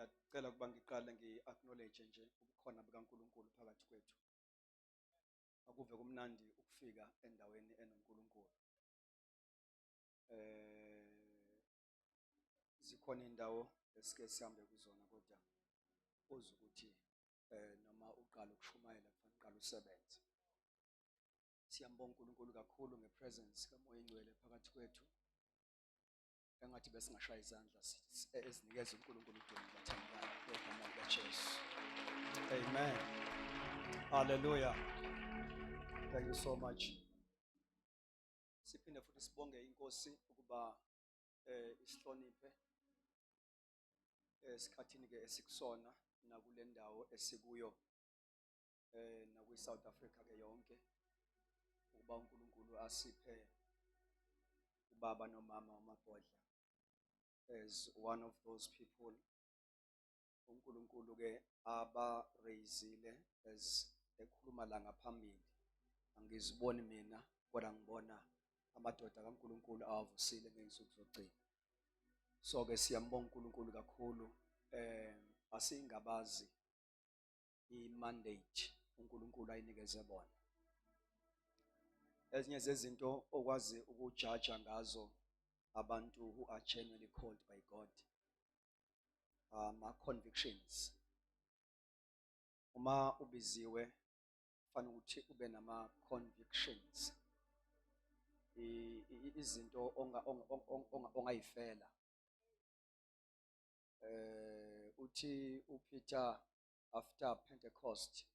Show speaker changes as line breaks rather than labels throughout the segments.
Ngiyacela ukuba ngiqale ngi-acknowledge nje ubukhona bukaNkulunkulu phakathi kwethu. Akuve kumnandi ukufika endaweni enoNkulunkulu. Zikhona indawo esike sihambe kuzona kodwa uze ukuthi noma uqala ukushumayela kufanele uqale usebenze. Siyambonga uNkulunkulu kakhulu ngepresence kaMoya Ingcwele phakathi kwethu. Engathi besingashaya izandla ezinikeza uNkulunkulu udumo bathandekayo ngegama likaJesu. Amen. Hallelujah. Thank you so much. Siphinde futhi sibonge iNkosi ukuba isihloniphe esikhathini ke esikusona nakule ndawo esikuyo nakwi-South Africa ke yonke ukuba uNkulunkulu asiphe ubaba nomama uMabhodla as one of those people uNkulunkulu ke aba-raisile as ekhuluma la ngaphambili. Angiziboni mina kodwa ngibona amadoda kaNkulunkulu awavusile ngey'nsuku zokugcina. So ke siyambonga uNkulunkulu kakhulu asingabazi i-mandate uNkulunkulu ayinikeze bona. Ezinye zezinto okwazi ukujaja ngazo abantu who are genuinely called by God ama-convictions. Uma ubiziwe kufanele ukuthi ube nama-convictions. Izinto ongayifela. Uthi uPeter after Pentecost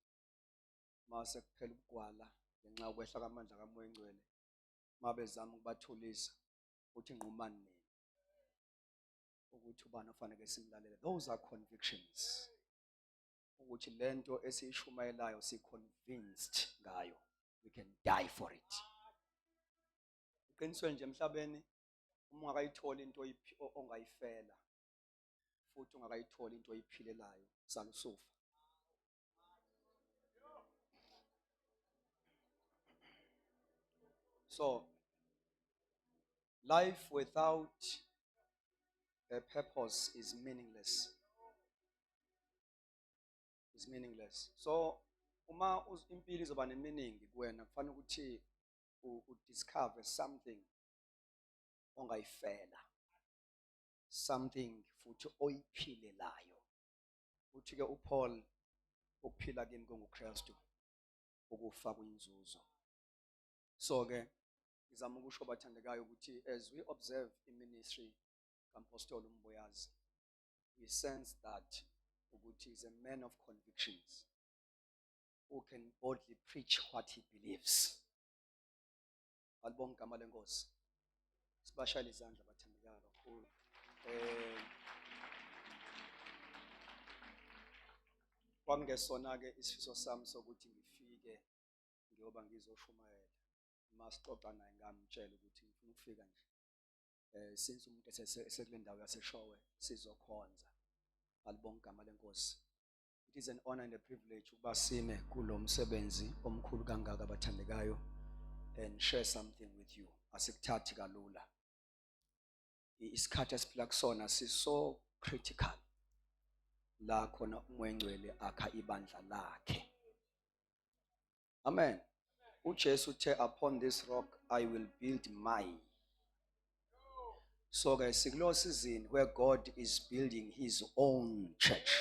mase kuphela ubugwala ngenxa yokwehla kwamandla kaMoya Ingcwele mabezama ukubathulisa uthi nqumani nini ukuthi ubani ofanele simlalele. Those are convictions. Ukuthi lento esiyishumayelayo si-convinced ngayo, we can die for it. Iqinisweni nje emhlabeni uma ungakayitholi into ongayifela futhi ungakayitholi into oyiphilelayo salusufa. So life without a purpose is meaningless. Is meaningless. So uma impilo izoba ne-meaning kuwena kufanele ukuthi udiscover something ongayifela, something futhi oyiphilelayo. Uthi ke uPaul ukuphila kimi kunguKristu, ukufa kuyinzuzo. So ke ngizama ukusho bathandekayo ukuthi as we observe iministry kaMpostoli uMboyazi, we sense that ukuthi is a man of convictions who can boldly preach what he believes. Alibonga igama leNkosi. Sibashayile izandla bathandekayo kakhulu. Kwangesona ke isifiso sami sokuthi ngifike ngiyoba ngizoshumayela. Masixoxa naye ngamtshela ukuthi ngifuna ukufika nje. Since umuntu esekule ndawo yaseShowe sizokhonza. Alibonga igama leNkosi. It is an honor and a privilege ukuba sime kulo msebenzi omkhulu kangaka abathandekayo and share something with you. Asikuthathi kalula. Isikhathi esiphila kusona siso critical. La khona uMoya Ingcwele akha ibandla lakhe. Amen. uJesu uthe upon this rock I will build my. So guys, sikulo season where God is building his own church.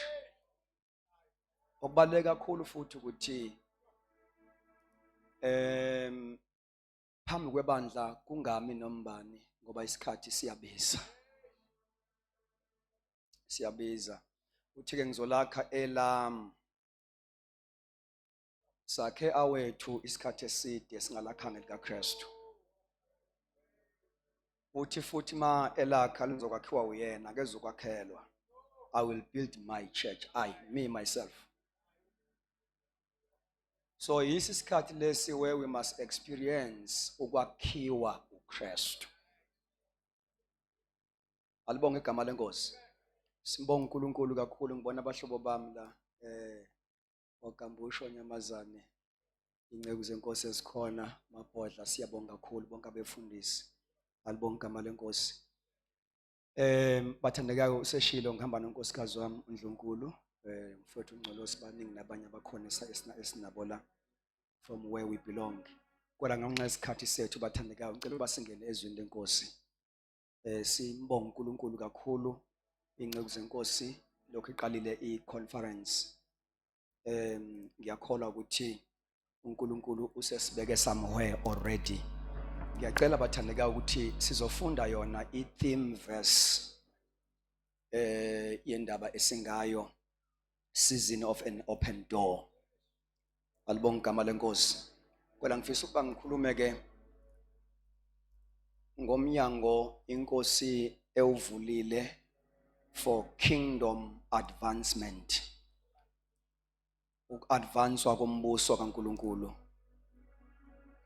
Okubaleka kakhulu futhi ukuthi phambi kwebandla kungami nombani ngoba isikhathi siyabiza. Siyabiza. Uthi ke ngizolakha elam. Sakhe awethu isikhathi eside singalakhanga likaKristu. Uthi futhi ma elakha lizokwakhiwa uyena akezokwakhelwa. I will build my church, me myself. So yisi isikhathi lesi where we must experience ukwakhiwa uKristu. Alibonge igama leNkosi. Simbonga uNkulunkulu kakhulu ngibona abahlobo bami la oGambusho Nyamazane, ingceku zeNkosi ezikhona, Mabhodla, siyabonga kakhulu bonke abefundisi. Alibonga igama leNkosi. Bathandekayo useshilo ngihamba nonkosikazi wami uNdlunkulu, mfowethu uNgcolosi baningi nabanye abakhona esinabo la from where we belong. Kodwa ngenxa yesikhathi sethu bathandekayo ngicela basingene ezwini lenkosi. Simbonga uNkulunkulu kakhulu inceku zenkosi lokho iqalile i-conference. Ngiyakholwa ukuthi uNkulunkulu usesibeke somewhere already. Ngiyacela bathandekayo ukuthi sizofunda yona i-theme verse yendaba esingayo, season of an open door. Alibonga igama lenkosi. Kodwa ngifisa ukuba ngikhulume ke ngomnyango inkosi ewuvulile for kingdom advancement. Uku-advancwa kombuso kaNkulunkulu.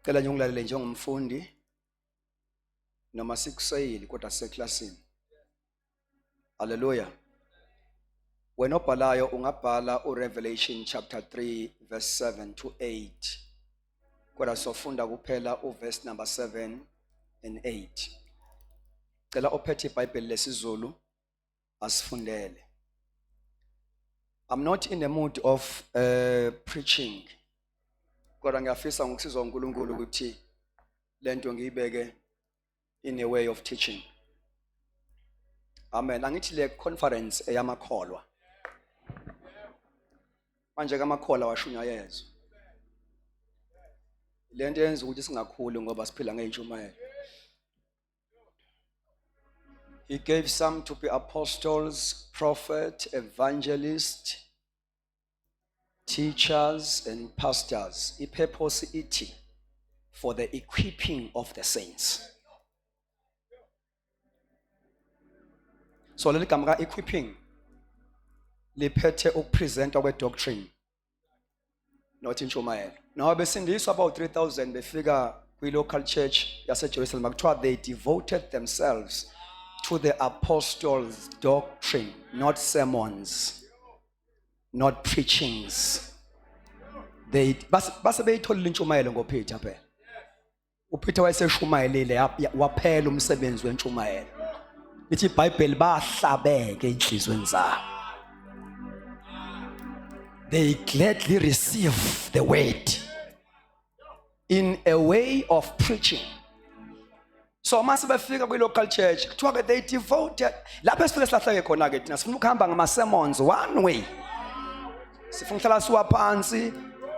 Cela nje ungilalele njengomfundi noma sikuseyili kodwa seklasini. Hallelujah. Wena obhalayo ungabhala uRevelation chapter 3 verse 7 to 8. Kodwa sofunda kuphela uverse number 7 and 8. Cela ophethe iBhayibheli lesizulu asifundele. I'm not in the mood of preaching. Kodwa ngiyafisa ngokusizwa uNkulunkulu ukuthi lento ngiyibeke in a way of teaching. Amen. Angithi le conference eyamakholwa. Manje kamakholwa washunya yezo. Lento yenza ukuthi singakhuli ngoba siphila ngeentshumayelo. He gave some to be apostles, prophets, evangelists, teachers and pastors. I-purpose iti for the equipping of the saints. So leli gama ka-equipping liphethe ukupresenta kwe-doctrine, not intshumayelo. Now besindiswa about 3,000 befika kwi-local church yaseJerusalem. Kuthiwa they devoted themselves to the apostles' doctrine, not sermons, not preachings. They base beyitholile intshumayelo ngoPeter phela. uPeter wayeseshumayelile waphela umsebenzi wentshumayelo. Lithi iBhayibheli bahlabeke inhlizweni zabo. They gladly receive the word in a way of preaching. So mase befika kwi-local church kuthiwa ke they devoted. Lapho esifike silahleke khona ke thina sifuna ukuhamba ngama-sermons one way. Sifuna ukuhlala siwaphansi,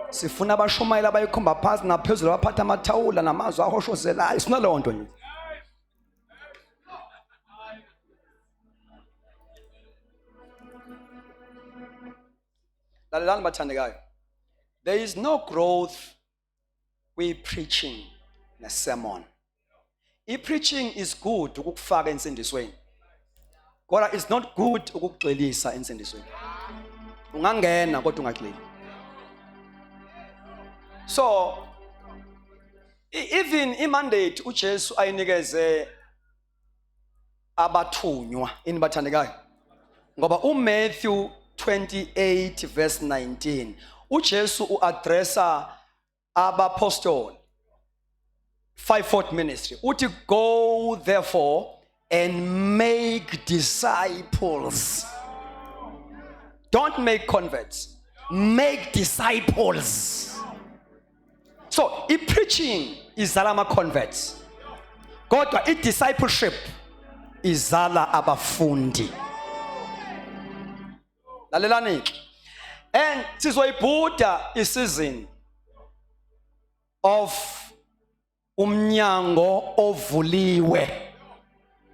sifuna abashumayeli abayikhomba phansi naphezulu abaphatha amathawula namazwi ahoshozelayo. Sifuna leyo nto nje. Lalelani bathandekayo. There is no growth kwi-preaching ne-sermon. I-preaching is good ukukufaka ensindisweni. Kodwa it's not good ukukugxilisa ensindisweni. Ungangena kodwa ungagxili. So even imandate uJesu ayinikeze abathunywa ini bathandekayo. Ngoba uMatthew 28 verse 19 uJesu uaddressa abapostoli fivefold ministry. Uthi go therefore and make disciples. Don't make converts. Make disciples. So i-preaching izala ama-converts. Kodwa i-discipleship izala abafundi. Lalelani. And sizoyibhuda i-season of umnyango ovuliwe.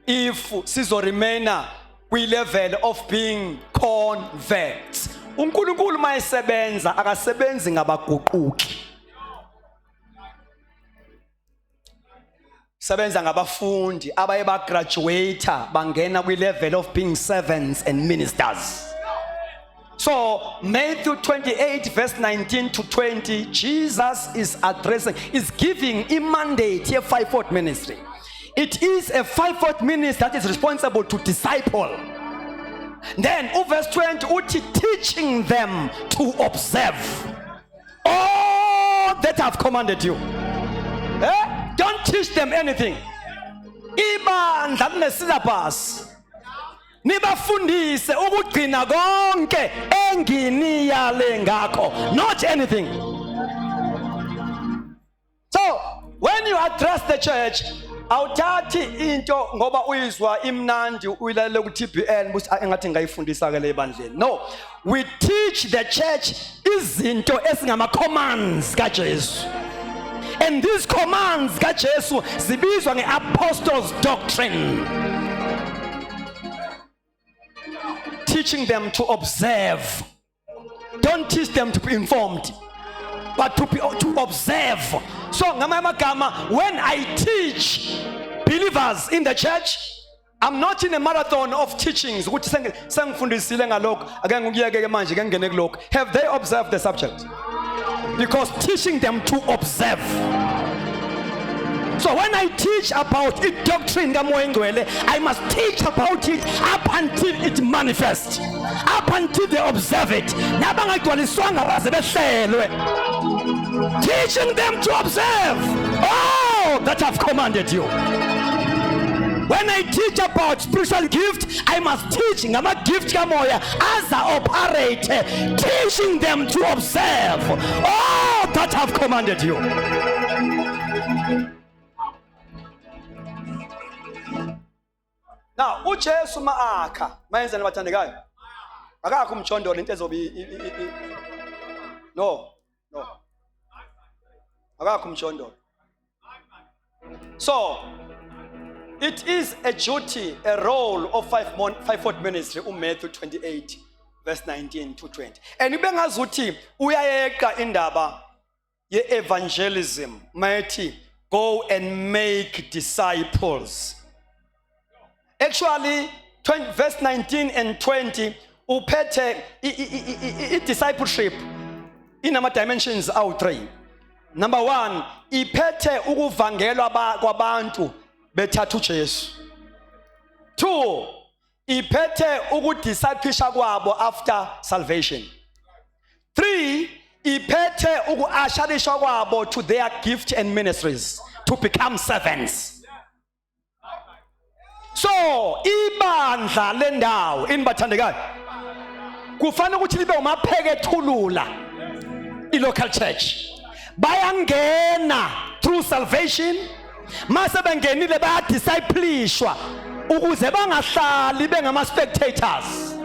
If sizoremaina kwi-level of being converts. uNkulunkulu mayesebenza akasebenzi ngabaguquki. Sebenza ngabafundi abaye bagraduate bangena kwi-level of being servants and ministers. So Matthew 28 verse 19 to 20, Jesus is giving a mandate here fivefold ministry. It is a fivefold ministry that is responsible to disciple. Then verse 20, teaching them to observe all that I've commanded you. Don't teach them anything. Ibandla line syllabus. nibafundise ukugcina konke enginiyale ngakho, not anything. So when you address the church, awuthathi into ngoba uyizwa imnandi uyilalela ku TBN buthi engathi ngayifundisa ke le bandleni. No, we teach the church izinto esingama commands kaJesu. And these commands kaJesu zibizwa ngeapostles doctrine. Teaching them to observe. Don't teach them to be informed, but to observe. So ngamagama, when I teach believers in the church, I'm not in a marathon of teachings. Have they observed the subject? Because teaching them to observe. So when I teach about it doctrine, I must teach about it up until it manifests, up until they observe it. Teaching them to observe all that I've commanded you. When I teach about spiritual gift, I must teach ngama gift kamoya as I operate, teaching them to observe all that I've commanded you. Now, uJesu maakha mayenza nabathandekayo. Akakho umjondolo into ezobe no. Akakho umjondolo. So, it is a duty, a role of fivefold ministry, Matthew 28, verse 19 to 20. And ibengazuthi uyayeqa indaba ye-evangelism, mighty, go and make disciples. Actually, verse 19 and 20, uphethe discipleship inama dimensions awu-3. Number 1, iphethe ukuvangelwa kwabantu bethatha uJesu. 2, iphethe ukudisciplisha kwabo after salvation. 3, iphethe ukuasharishwa kwabo to their gift and ministries, to become servants. So ibandla lendawo inibathandekayo kufanele ukuthi libe umaphekethulula i-local church. Bayangena through salvation, mase bengenile bayadisciplishwa ukuze bangahlali bengama spectators,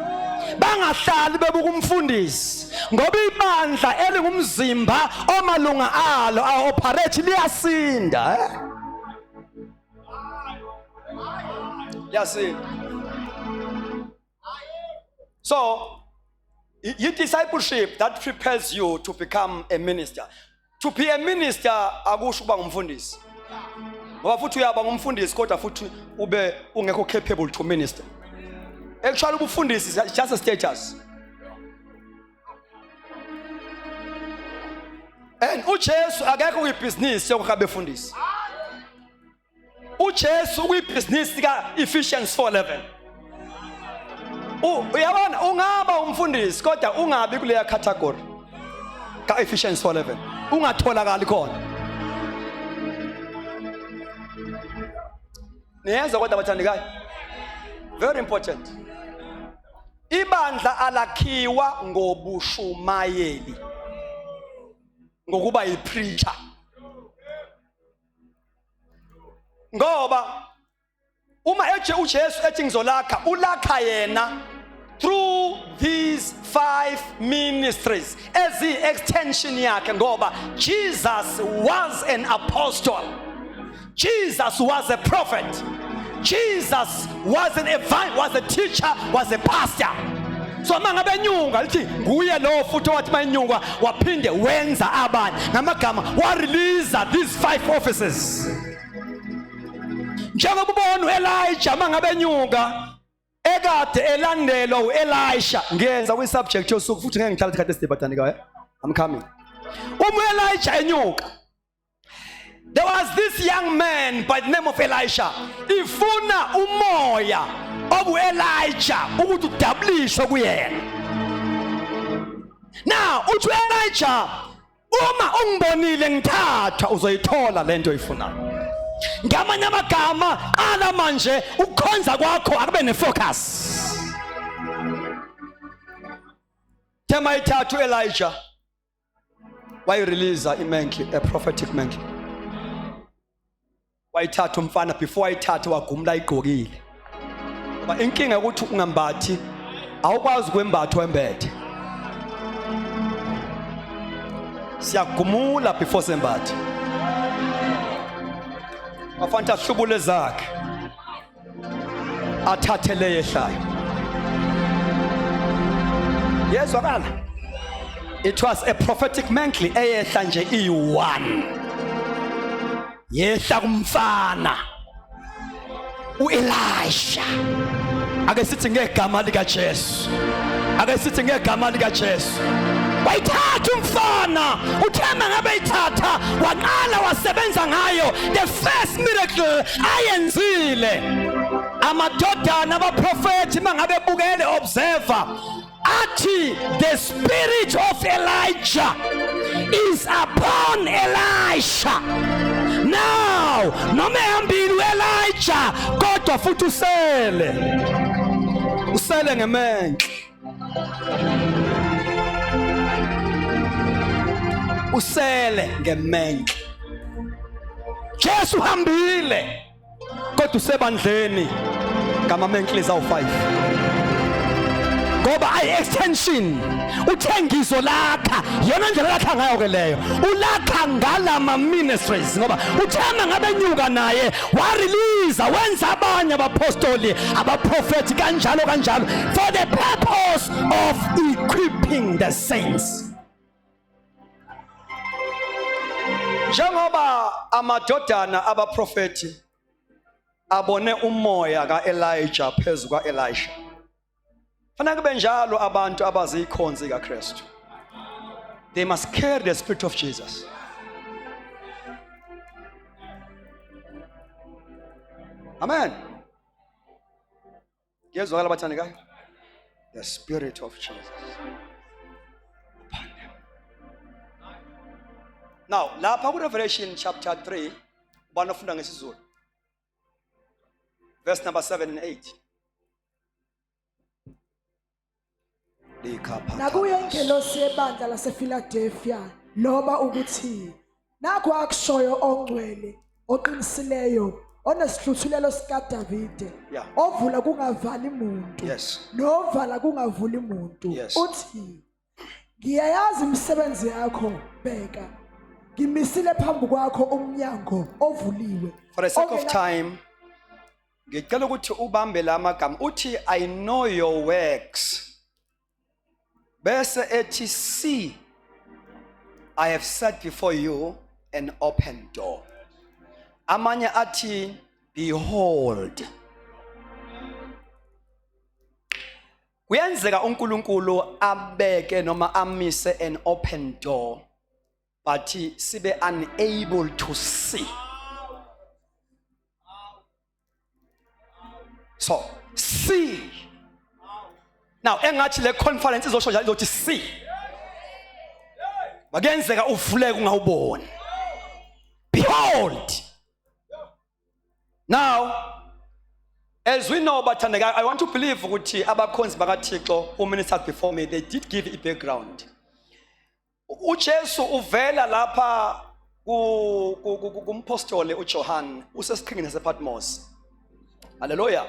bangahlali bebuka umfundisi, ngoba ibandla elingumzimba omalunga alo a-operate liyasinda. Yes. So, your discipleship that prepares you to become a minister. To be a minister, akusho ukuba ngumfundisi. Ngoba futhi uyaba ngumfundisi kodwa futhi ube ungekho capable to minister. Actually, ubufundisi is just a status. And uJesu akekho kwibusiness yokuhabe fundisi. uJesu kwibusiness ka Ephesians 4:11. Uyabona ungaba umfundisi kodwa ungabi kuleya category ka Ephesians 4:11. Ungatholakali khona. Niyenza kodwa bathandekayo. Very important. Ibandla alakhiwa ngobushumayeli. Ngokuba yipreacher. Ngoba uma uJesu ethi ngizolakha ulakha yena through these 5 ministries as the extension yakhe, ngoba Jesus was an apostle, Jesus was a prophet, Jesus was was a teacher, was a pastor. So mangabe nyunga lithi nguye lo futhi wathi mayinyunga waphinde wenza abanye ngamagama wa release these 5 offices. Njengoba ubona uElijah mangabe nyunga ekade elandelwa uElisha, ngiyenza kwi subject yosuku futhi ngeke ngihlale isikhathi esidebathanikayo. I'm coming. Elijah enyuka, there was this young man by the name of Elisha. Ifuna umoya obu Elijah ukuthi udablishwe kuyena. Now uthi Elijah, uma ungibonile ngithatha uzoyithola lento oyifunayo. Ngamanye amagama ala manje ukukhonza kwakho akube nefocus. tema ithathu Elijah wayirelease imantle, a prophetic mantle. Wayithatha umfana before ayithathe wagumula igqokile. Ngoba inkinga ukuthi ungambathi awukwazi kwembatha wembethe. Siyagumula before sembathe. Afanta hlubule zakhe. Athathe le yehlayo. Yezwakala. It was a prophetic mantle eyehla nje i1. Yehla kumfana uElisha. Ake sithi ngegama lika Jesu. Ake sithi ngegama lika Jesu. Wayithatha umfana, uthema ngabe ithatha, waqala wasebenza ngayo. The first miracle ayenzile. Amadodana abaprofeti mangabe bukele observer. Athi the spirit of Elijah is upon Elisha. Now, noma ehambile uElijah kodwa futhi usele ngemenhle. Usele ngemenhle. Jesu hambile kodwa usebandleni ngamamenhle zawu5. Ngoba ay extension uthengiso lakha yona ndlela lakha ngayo ke leyo ulakha ngalama ministries ngoba uthema ngabenyuka naye wa release wenza abanye abapostoli abaprofeti kanjalo for the purpose of equipping the saints. Njengoba amadodana abaprofeti abone umoya kaElijah phezu kwaElisha, fanele kube njalo abantu abazikhonzi kaKristu. They must carry the spirit of Jesus. Amen. Ngiyezwakala bathandi kayo. The spirit of Jesus upon them. Now, lapha kuRevelation chapter 3, banofunda ngesizulu. Verse number 7 and 8.
Nakuye ingelosi yebandla lasePhiladelphia loba ukuthi nakho akushoyo ongcwele oqinisileyo onesihluthulelo sikaDavide ovula kungavali umuntu novala kungavuli umuntu uthi ngiyayazi imisebenzi yakho bheka ngimisile phambi kwakho umnyango ovuliwe.
For the sake of time ngicela ukuthi ubambe la magama uthi I know your works. Bese ethi see, I have set before you an open door. Amanye athi behold. Kuyenzeka uNkulunkulu abeke noma amise an open door, but sibe unable to see. So see. Now, engathi le conference izosho njalo izothi see. Bakenzeka uvuleke ungawuboni. Behold. Now, as we know bathandeka, I want to believe ukuthi abakhonzi bakaThixo who ministered before me, they did give a background. uJesu uvela lapha kumpostoli uJohn usesiqhingini sePatmos. Hallelujah.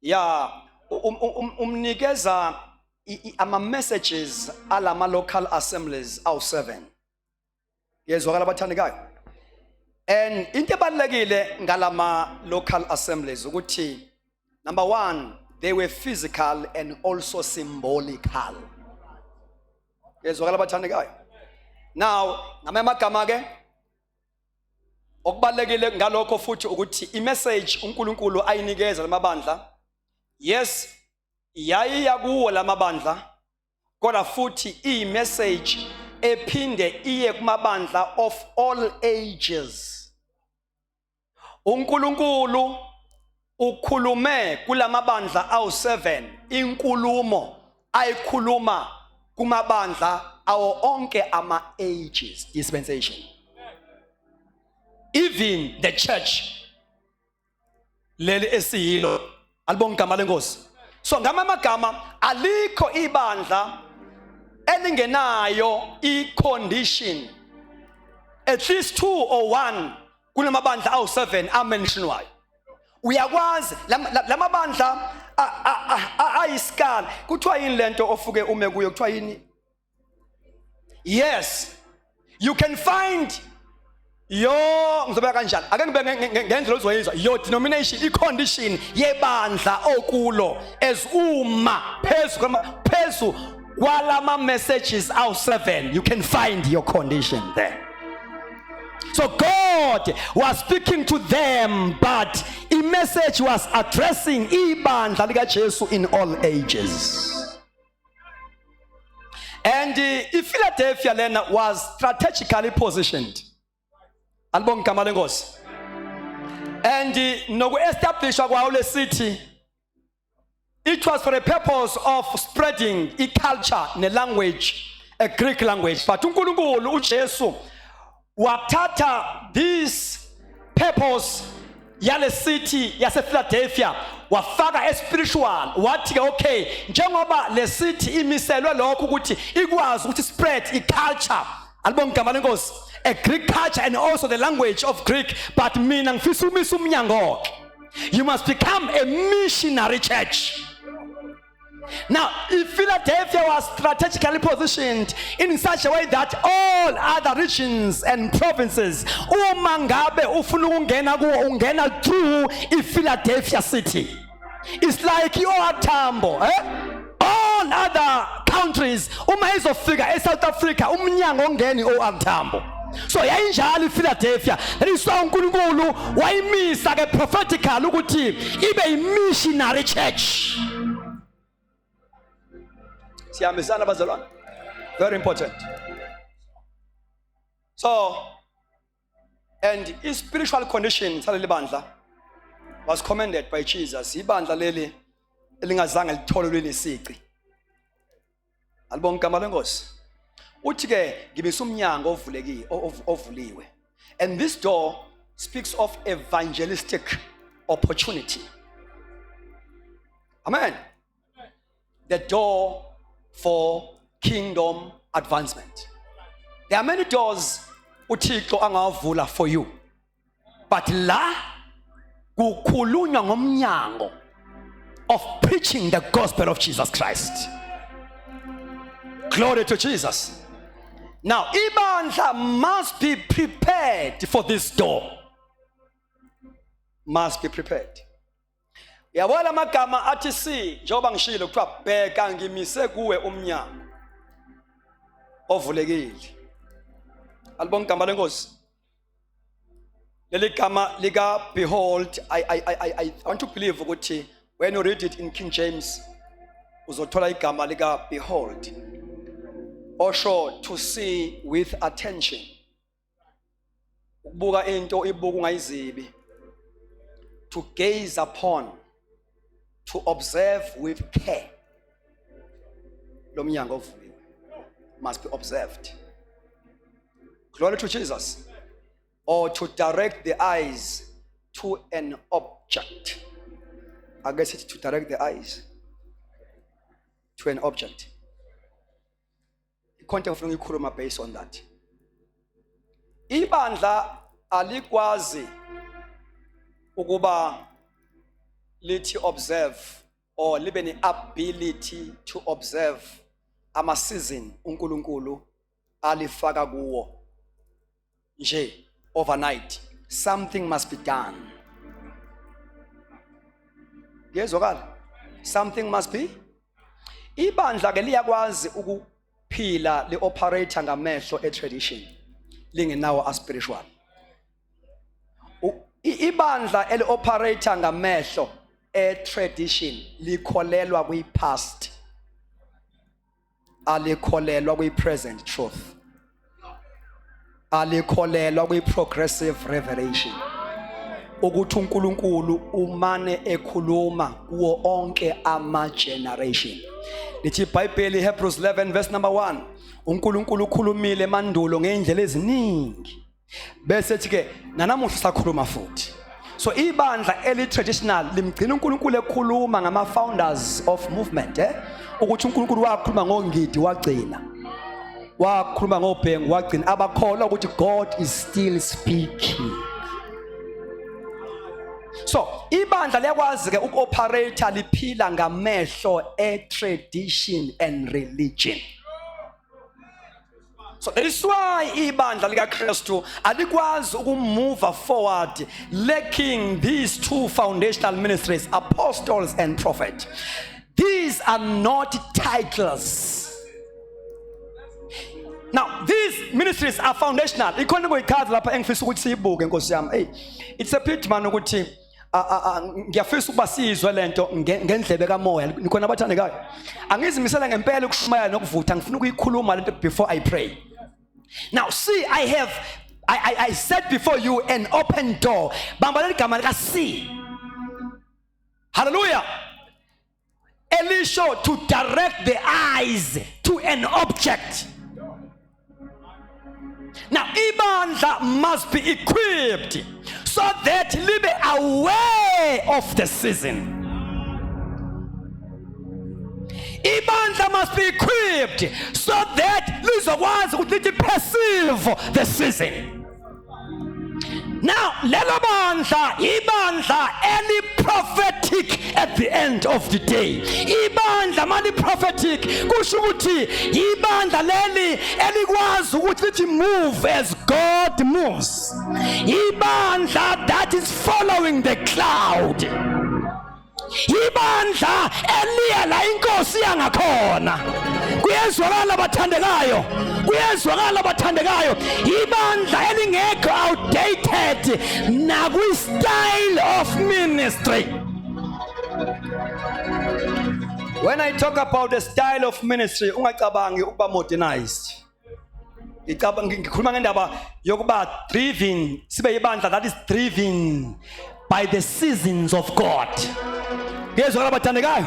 Yeah. Umnikeza ama messages alama local assemblies awu7. Yezwakala bathandekayo. And into ebalekile ngalama local assemblies ukuthi number 1, they were physical and also symbolical. Yezwakala bathandekayo. Now ngamagama ke okubalekile ngalokho futhi ukuthi imessage uNkulunkulu ayinikeza lamabandla, yes, yayiya kuwo lamabandla, kodwa futhi imessage ephinde iye kumabandla of all ages. uNkulunkulu ukhulume kulamabandla awu7 inkulumo ayikhuluma kumabandla awo onke ama ages dispensation. Even the church leli esiyilo alibonke igama lenkosi. So ngamagama alikho ibandla elingenayo i-condition, at least 2 or 1 kunamabandla awu-7 amentionwayo. Uyakwazi lamabandla ayisikali kuthiwa yini lento ofuke ume kuyo kuthiwa yini? Yes, you can find ngizobeka kanjani, ake ngibe ngendlela ozoyizwa, your denomination, i-condition yebandla okulo as uma phezu kwalama messages awu-7, you can find your condition there. So God was speaking to them, but a message was addressing ibandla lika Jesu in all ages. And Philadelphia then was strategically positioned. Albong igama lenkosi. And noku-establishwa kwawo le city, it was for the purpose of spreading a culture, a language, a Greek language. But uNkulunkulu uJesu wathatha this purpose yale city yase Philadelphia wafaka spiritual, wathi okay, njengoba le city imiselwe lokho ukuthi ikwazi ukuthi spread a culture, albong igama lenkosi, a Greek culture and also the language of Greek, but mina ngifisa umisa umnyango, you must become a missionary church. Now, if Philadelphia was strategically positioned in such a way that all other regions and provinces, umangabe ufuna ukungena kuwo ungena through Philadelphia city. It's like your Tambo, all other countries, uma izofika eSouth Africa, umnyango ongeni Tambo. So yayinjalo Philadelphia. That is why uNkulunkulu wayimisa ke prophetical ukuthi ibe i-missionary church. Siyambisana bazalwane. Very important. So, and his spiritual condition saleli bandla was commended by Jesus. Ibandla leli elingazange litholwe lesici. Albonga igama lenkosi. Uthi ke ngibisa umnyango ovuliwe. And this door speaks of evangelistic opportunity. Amen. The door for kingdom advancement. There are many doors uThixo angavula for you. But la kukhulunywa ngomnyango of preaching the gospel of Jesus Christ. Glory to Jesus. Now, ibandla must be prepared for this door. Must be prepared. Yabona amagama athi si njengoba ngishilo kuthiwa bheka ngimise kuwe umnyango ovulekile. Albonga igama lenkosi. Leli gama lika behold, I want to believe ukuthi when you read it in King James uzothola igama lika behold. Also to see with attention. Ukubuka into ibuka ungayizibi. To gaze upon. To observe with care. Lo mnyango ovuliwe must be observed. Glory to Jesus. Or to direct the eyes to an object. I guess it's to direct the eyes to an object. The content of Ngikhuluma based on that. Ibandla alikwazi ukuba lithi observe or libe ne ability to observe ama season uNkulunkulu alifaka kuwo nje overnight. Something must be done. Yezwakala? Something must be. Ibandla ke liyakwazi ukuphila le operator ngamehlo e-tradition lingenawo a-spiritual. Ibandla eli-operator ngamehlo e-tradition likholelwa kwi-past, alikholelwa kwi-present truth, alikholelwa kwi-progressive revelation, ukuthi uNkulunkulu umane ekhuluma kuwo onke ama-generation. Lithi iBhayibheli Hebrews 11 verse number 1, uNkulunkulu ukhulumile mandulo ngeindlela eziningi bese ethi ke nanamuhla sakhuluma futhi. So ibandla eli-traditional limgcina uNkulunkulu ekhuluma ngama-founders of movement ukuthi uNkulunkulu wakhuluma ngongidi wagcina. wakhuluma ngobhengu wagcina abakholwa ukuthi God is still speaking. So ibandla liyakwazi ke ukoperate liphila ngamehlo tradition and religion. So that is why ibandla lika Kristu alikwazi ukumove forward lacking these two foundational ministries, apostles and prophet. These are not titles. Now these ministries are foundational. Ikhona kuyikhazi lapha engifisa ukuthi siyibuke Nkosi yami. Hey, it's a pity man ukuthi ngiyafisa ukuba sizwe lento ngendlebe kamoya. Nikhona abathandekayo. Angizimisela ngempela ukushumela nokuvutha, ngifuna ukuyikhuluma lento before I pray. Now see, I set before you an open door. Bamba ligama lika see. Hallelujah. Elisha to direct the eyes to an object. Now ibandla must be equipped so that libe aware of the season. Ibandla must be equipped so that lizokwazi ukuthi perceive the season. Now lelo bandla ibandla eli prophetic at the end of the day. Ibandla mali prophetic kusho ukuthi ibandla leli elikwazi ukuthi lithi move as God moves. Ibandla that is following the cloud. Ibandla eliya la inkosi yangakhona. Kuyezwakala abathandekayo, kuyezwakala abathandekayo. Ibandla elingekho outdated nakwi style of ministry. When I talk about the style of ministry, ungacabangi ukuba modernized. Ngikhuluma ngendaba yokuba driven, sibe ibandla that is driven by the seasons of God. Ngezwakala abathandekayo,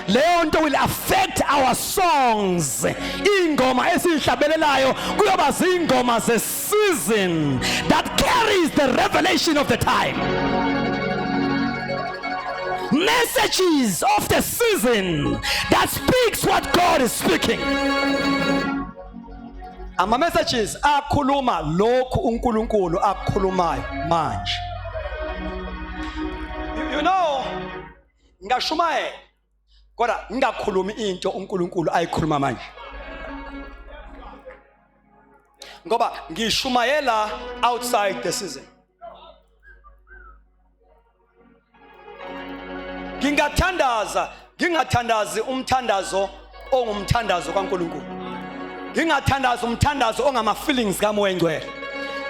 leyo nto will affect our songs. Ingoma esihlabelelayo kuyoba zingoma ze season that carries the revelation of the time. Messages of the season that speaks what God is speaking. Ama messages akhuluma lokhu uNkulunkulu akukhulumayo manje. You know, ngashumayela kodwa ngingakhulumi into uNkulunkulu ayikhuluma manje. Ngoba ngishumayela outside the season. Ngingathandazi umthandazo ongumthandazo kaNkulunkulu. Ngingathandazi umthandazo ongama feelings kaMoya Ngcwele.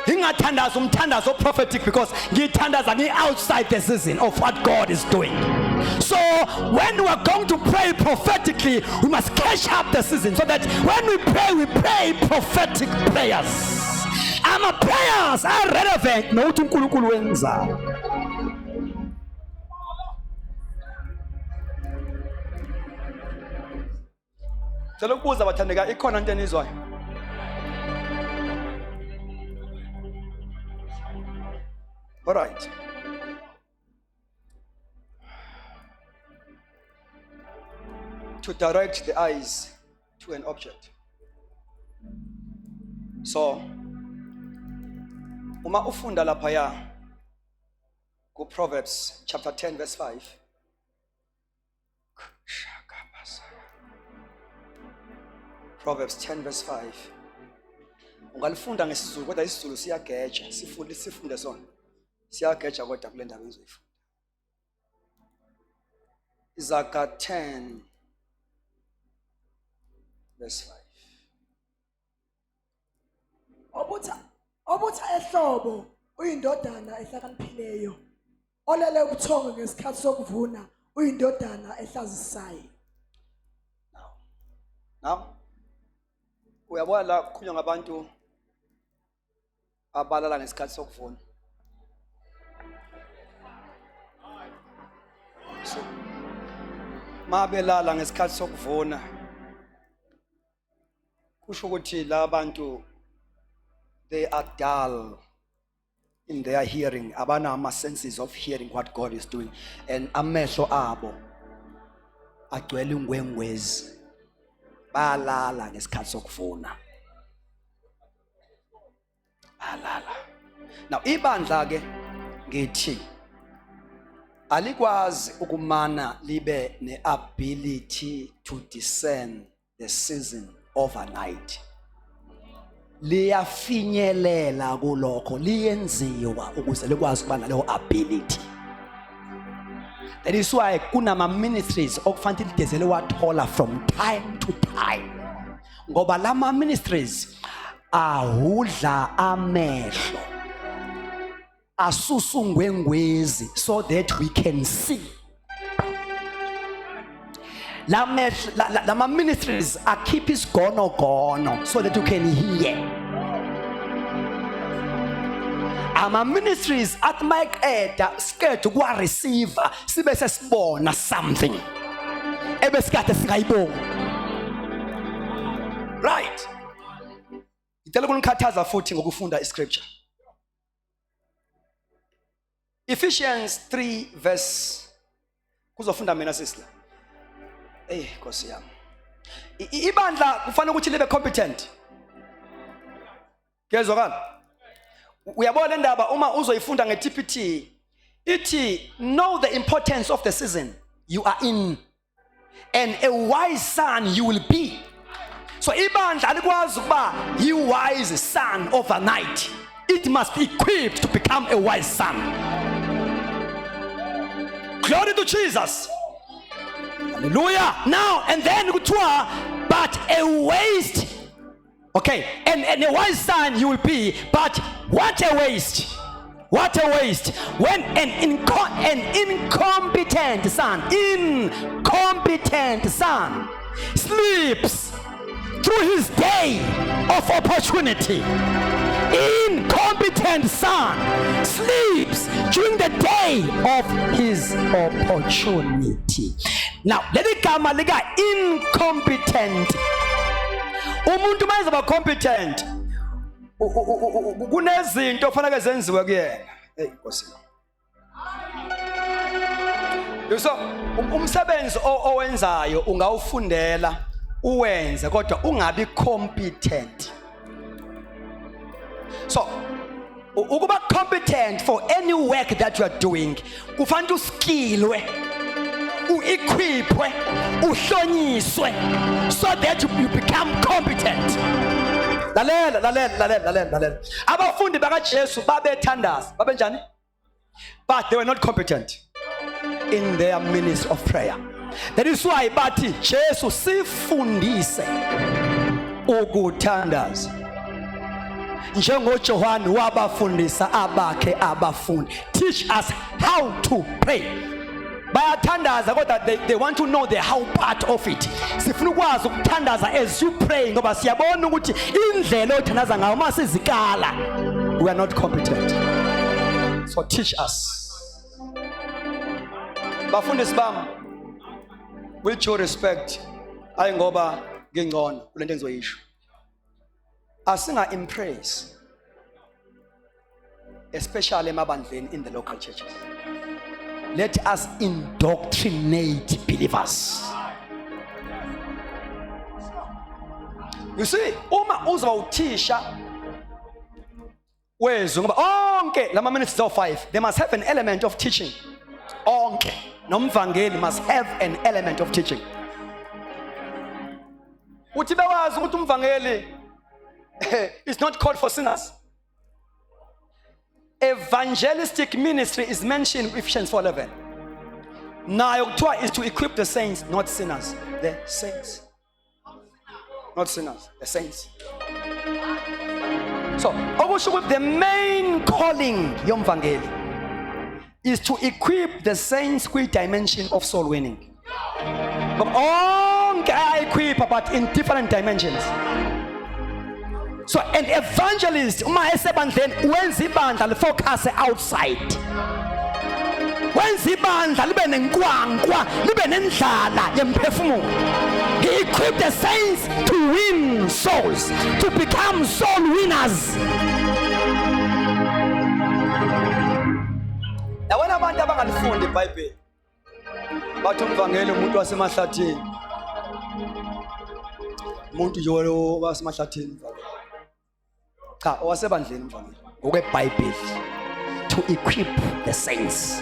Ngingathandazi umthandazo prophetic because ngithandaza outside the season of what God is doing. So when we are going to pray prophetically, we must catch up the season so that when we pray prophetic prayers. Our prayers are relevant nokuthi uNkulunkulu wenzayo. Selokubuza bathandeka ikhona into enizwayo. All right. To direct the eyes to an object. So, uma ufunda laphaya ku Proverbs chapter 10 verse 5. Proverbs 10 verse 5. Ungalifunda ngesizulu kodwa isizulu siyageja, sifunde sona. Siyageja kodwa kule ndaba engizoyifunda. Isaiah 10 verse 5.
Obutha ehlobo uyindodana ehlakaniphileyo. Olele ubuthongo ngesikhathi sokuvuna uyindodana ehlazisayo.
Now uyabona la kukhulunywa ngabantu abalala ngesikhathi sokuvuna. So mabelala ngesikhathi sokuvuna kusho ukuthi la bantu they are dull in their hearing. Abana ama senses of hearing what God is doing, and amehlo abo agcwele ungwengwezi. Balala ngesikhathi sokuvuna. alala. Now ibandla ke ngithi alikwazi ukumana libe neability to discern the season overnight. Liyafinyelela kulokho, liyenziwa ukuze likwazi kuba naleyo ability. That is why kunama ministries okufanele lidezele wathola from time to time. Ngoba lama ministries ahudla amehlo, asusungwengwezi, so that we can see. Lama ministries keep his gono so that you can hear. Ama ministries at my scared to go receive sibe sesibona something ebesikade singayibona. Right. Ngicela ukunikhathaza futhi ngokufunda iscripture. Ephesians 3 verse kuzofunda mina sisla. Nkosi yami. Ibandla kufanele ukuthi libe competent. Kezwakala. Uyabona indaba uma uzoyifunda ngeTPT ithi know the importance of the season you are in and a wise son you will be. So ibandla alikwazi ukuba you wise son overnight. It must be equipped to become a wise son. Glory to Jesus. Hallelujah. Now and then kuthiwa but a waste. Okay, and a wise son you will be, but what a waste. What a waste. When an incompetent son sleeps through his day of opportunity. Incompetent son sleeps during the day of his opportunity. Now, let it come incompetent. Umuntu manje aba competent. Kunezinto ofanele zenziwe kuyena. Nkosi. So, umsebenzi owenzayo ungawufundela uwenze kodwa ungabi competent. So, ukuba competent for any work that you are doing, kufanele uskillwe, uequipwe, uhlonyiswe so that you become competent. Lalela. Abafundi bakaJesu babethandaza, babenjani? But they were not competent in their ministry of prayer. That is why bathi Jesu sifundise ukuthandaza. Njengo John wabafundisa abakhe abafundi. Teach us how to pray. Bayathandaza kodwa they want to know the how part of it. Sifuna ukwazi ukuthandaza as you pray ngoba siyabona ukuthi indlela othandaza ngayo masizikala we are not competent. So teach us. Bafundisi bami with your respect ayi ngoba ngingcono kulento engizoyisho. Asinga impress especially emabandleni in the local churches. Let us indoctrinate believers. You see, uma uzwa uthisha wezwe ngoba onke lama ministries of 5 they must have an element of teaching. Onke nomvangeli must have an element of teaching. Uthi bewazi ukuthi umvangeli is not called for sinners. Evangelistic ministry is mentioned in Ephesians 4:11. Now is to equip the saints, not sinners. The saints. Not sinners, the saints. So, the main calling yomvangeli is to equip the saints with dimension of soul winning. But equip, but in different dimensions. So an evangelist, uma esebandleni wenza ibandla lifocus outside. Wenza ibandla libe nenkwankwa, libe nendlala yemphefumulo. He equipped the saints to win souls, to become soul winners. Yabona abantu abangalifundi iBhayibheli. Bathi umvangeli umuntu wasemahlathini. Umuntu nje wasemahlathini. Cha, owasebandleni mfana. OkweBhayibheli. To equip the saints.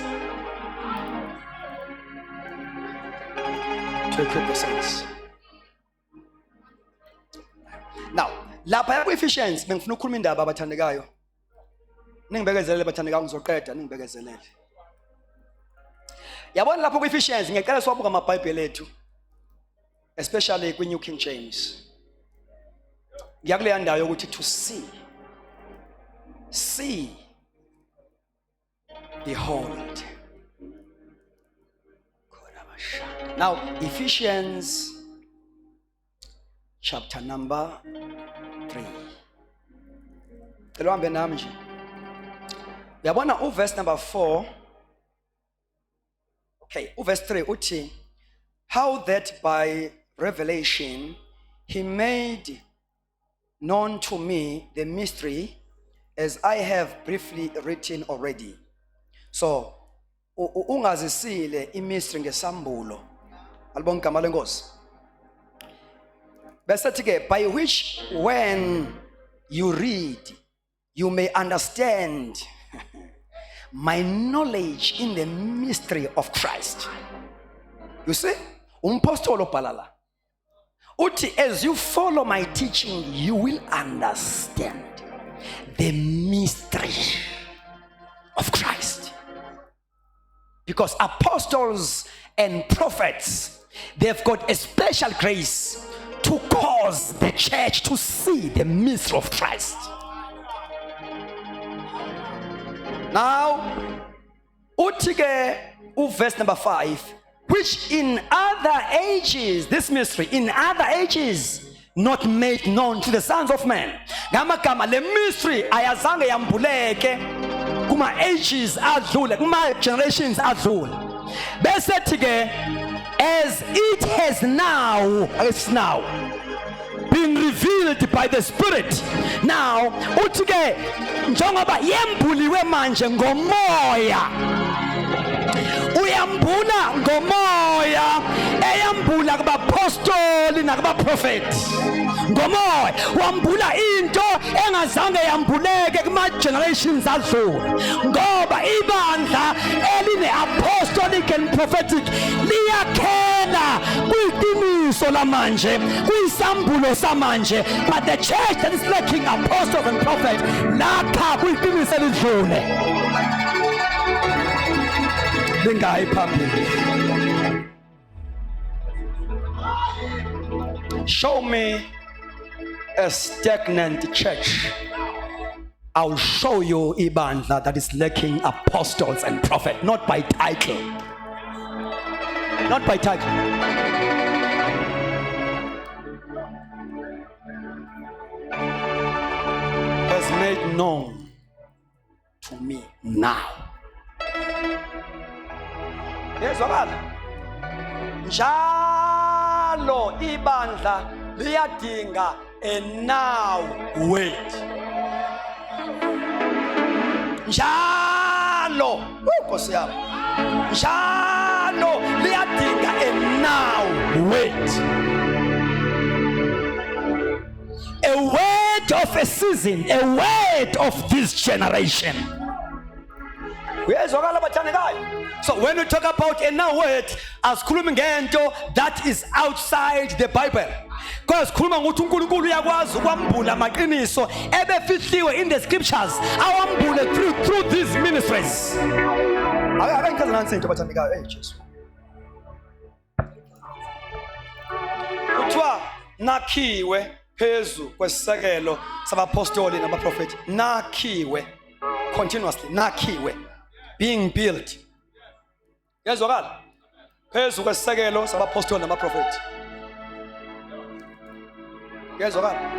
To equip the saints. Now, lapha ku-Ephesians bengifuna ukukhuluma indaba abathandekayo. Ningibekezelele bathandekayo ngizoqeda ningibekezelele. Yabona lapha ku-Ephesians ngicela siwabuka amaBhayibheli ethu, especially kwi-New King James. Ngiyakuleya ndawo yokuthi to see, behold. Now, Ephesians chapter number 3. Kelwambe nami nje. Uyabona verse number 4. Okay, verse 3 uthi, how that by revelation he made known to me the mystery, as I have briefly written already. So ungazisile imystery ngesambulo. Alibonga igama lenkosi. Bese ke, by which when you read you may understand my knowledge in the mystery of Christ. You see? Umpostolo palala. Uti, as you follow my teaching, you will understand the mystery of Christ. Because apostles and prophets, they've got a special grace to cause the church to see the mystery of Christ. Now, utige verse number 5, which in other ages, this mystery, in other ages, not made known to the sons of men. Gamakama, the mystery, ayazange yambuleke, kuma ages adlule, kuma generations adlule. Besetige, as it has now, it's now been revealed by the Spirit. Now, utige, njongoba yembuliwe manje ngomoya. Uyambula ngomoya, eyambula kubapostoli nakubaprofeti ngomoya. Wambula into engazange yambuleke kuma generations adlule, ngoba ibandla eline apostolic and prophetic liyakhela kwiqiniso lamanje, kwisambulo samanje. But the church that is lacking apostles and prophets, lapha kwiqiniso elidlule. Show me a stagnant church, I'll show you ibandla that is lacking apostles and prophets. Not by title. Not by title. Has made known to me now. Yes, njalo ibandla liyadinga a now wait. Njalo Nkosi yami, njalo liyadinga a now wait. A word of a season, a word of this generation. So when we talk about a now word, asikhulumi ngento that is outside the Bible. Because sikhuluma ngokuthi uNkulunkulu uyakwazi ukwambula amaqiniso ebefihliwe in the scriptures, awambule through these ministries. Akayikaze nansi into bathandekayo eJesu. Kuthiwa nakhiwe phezu kwesisekelo sabapostoli nabaprofeti. Nakhiwe continuously, nakhiwe, being built. Yazwakala phezu kwesisekelo sabapostoli nabaprofeti. Yazwakala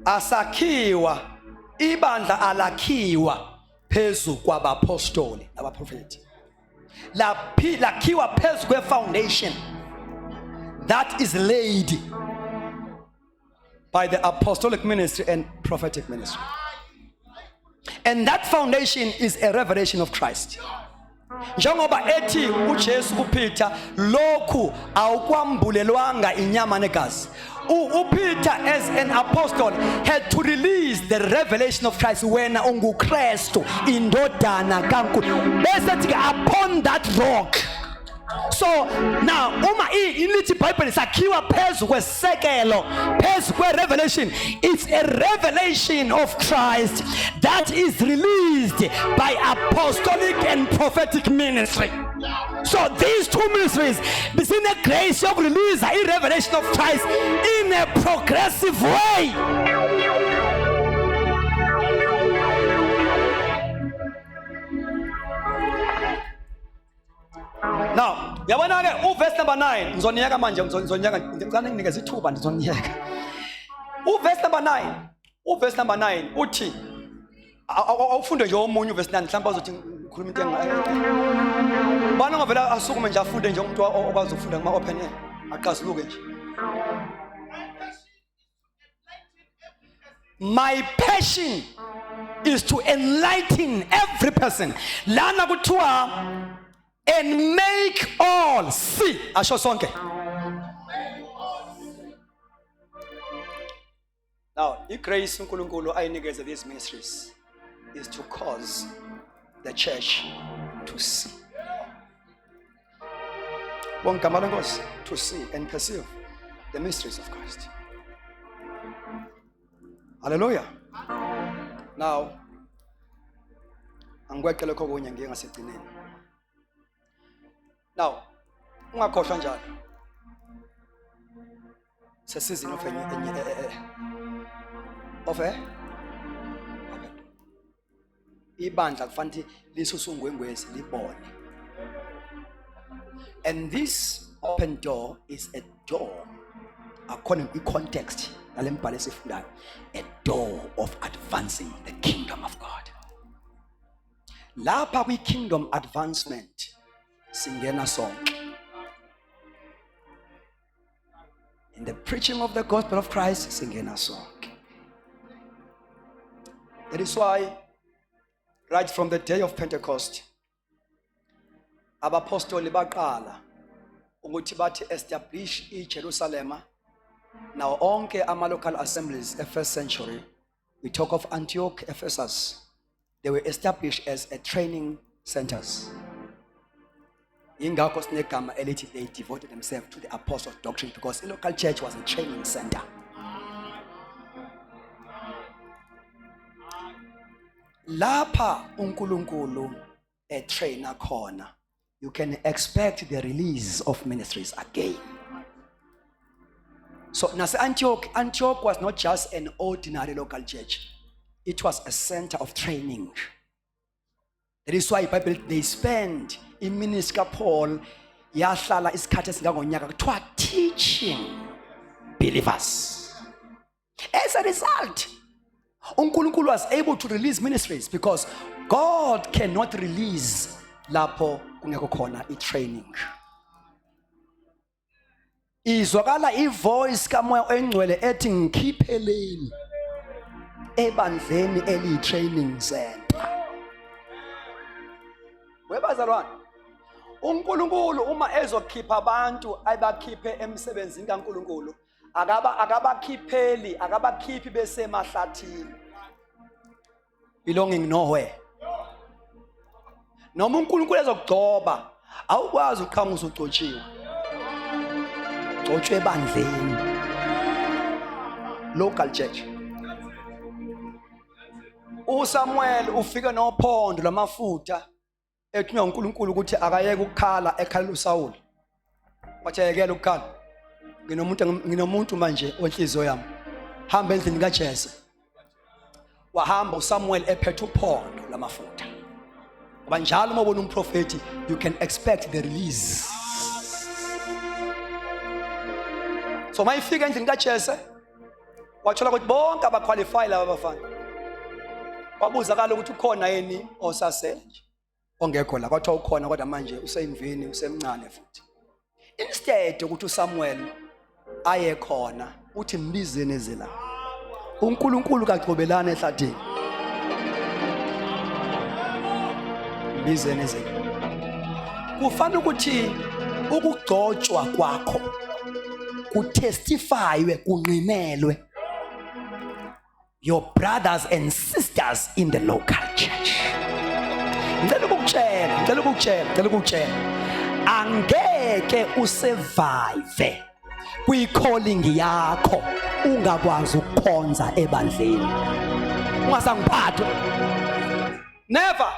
asakhiwa, ibandla alakhiwa phezu kwabapostoli nabaprofeti. Lakhiwa phezu kwefoundation that is laid by the apostolic ministry and prophetic ministry. And that foundation is a revelation of Christ. Njengoba ethi uJesu kuPeter, lokhu awukwambulelwanga inyama negazi. Peter as an apostle had to release the revelation of Christ when unguKristu indodana kaNkulunkulu. Bese upon that rock. So now uma ilithi iBhayibheli sakhiwa phezu kwesekelo, phezu kwerevelation, it's a revelation of Christ that is released by apostolic and prophetic ministry. So these two ministries begin a grace of release a revelation of Christ in a progressive way. Now, yabona ke verse number 9 ngizoniyeka manje ngizoniyeka ngicela nginikeze ithuba ngizoniyeka. Verse number 9 uthi awufunde nje omunye verse 9 mhlawumbe uzothi ngikhuluma into bana ngavela asukume nje afunde nje umuntu okwazi ukufunda kuma open air aqazuluke nje. My passion is to enlighten every person. Lana kuthiwa and make all see. Asho sonke. Now, igrace uNkulunkulu ayinikeze these ministries is to cause the church to see. To see and perceive the mysteries of Christ. Hallelujah. Now, angikwekele lokho kunye ngingasigcineni. Now, ungakhohlwa njalo. Sesizini ibandla kufanele lisusungwengwezi libone. And this open door is a door according to context nalembhalo esifundayo, a door of advancing the kingdom of God. Lapha kwi kingdom advancement singena sonke. In the preaching of the gospel of Christ singena sonke. That is why right from the day of Pentecost abapostoli baqala ukuthi bathi establish iJerusalem. Now onke ama local assemblies the first century, we talk of Antioch, Ephesus, they were established as a training centers. Ingakho sinegama elithi they devoted themselves to the apostles' doctrine because the local church was a training center. Lapha uNkulunkulu a trainer khona, you can expect the release of ministries again. So nase Antioch was not just an ordinary local church. It was a center of training. That is why Bible they spend in minister Paul yahlala isikhathi esingangonyaka kuthiwa teaching believers. As a result, uNkulunkulu was able to release ministries because God cannot release lapho kungekho khona i-training. Izwakala ivoice kamoya engcwele ethi ngikhipheleni ebandleni eli-training center. Webazalwane, uNkulunkulu uma ezokhipha abantu abakhiphe emsebenzini kaNkulunkulu akabakhiphi besemahlathini belonging nowhere. Noma uNkulunkulu ezokugcoba awukwazi uqhamuza ucotshiwe. Gcotshwe ebandleni local church. uSamuel ufike nophondo lamafutha ethunywa uNkulunkulu ukuthi akayeke ukukhala ekhalela uSawuli. Wathi ayekela ukukhala. Nginomuntu manje onhliziyo yami. Hamba endlini kaJese. Wahamba uSamuel ephethe uphondo lamafutha. Ngoba njalo uma ubona umprofeti you can expect the release. So mayifika endlini kaJese wathola ukuthi bonke abaqualify laba bafana. Kwabuzakala ukuthi ukhona yini osasele nje. Ongekho la kwathiwa ukhona kodwa manje useyimvini usemncane futhi. Instead ukuthi uSamuel aye khona uthi mbizeni ezela. uNkulunkulu kagcobelana ehlathini. Mbizeni ezela. Kufanele ukuthi ukugcotshwa kwakho kutestifywe kunqinelwe your brothers and sisters in the local church. Ngicela ukukutshela angeke usurvive kwi-calling yakho ungakwazi ukukhonza ebandleni. Ungasangiphathwa never.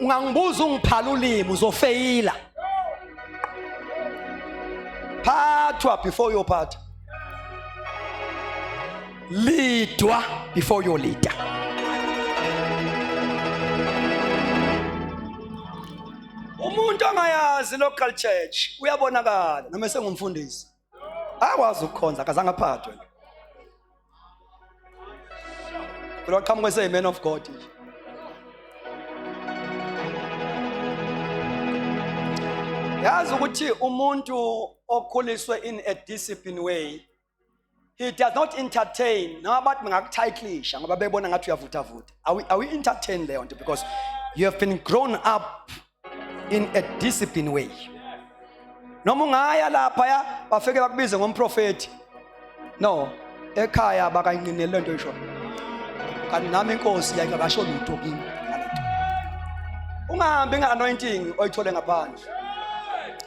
Ungangibuza ungiphala ulimi uzofeyila. Phathwa before uyophatha, leadwa before your leader. Umuntu ongayazi local church uyabonakala noma sengumfundisi akwazi ukukhonza akazange aphathwe. But come we say man of God. Yazi ukuthi umuntu okhuliswe in a disciplined way, he does not entertain nabathi ngakutitlisha ngoba bebona ngathi uyavutha. Are we entertained there because you have been grown up in a disciplined way? Noma ungaya lapha ya bafike bakubize ngomprofeti. No, ekhaya bakayinqinele lento isho. Kanti nami inkosi yakasho lutho kimi. Ungahambi ngeanointing oyithole ngaphandle.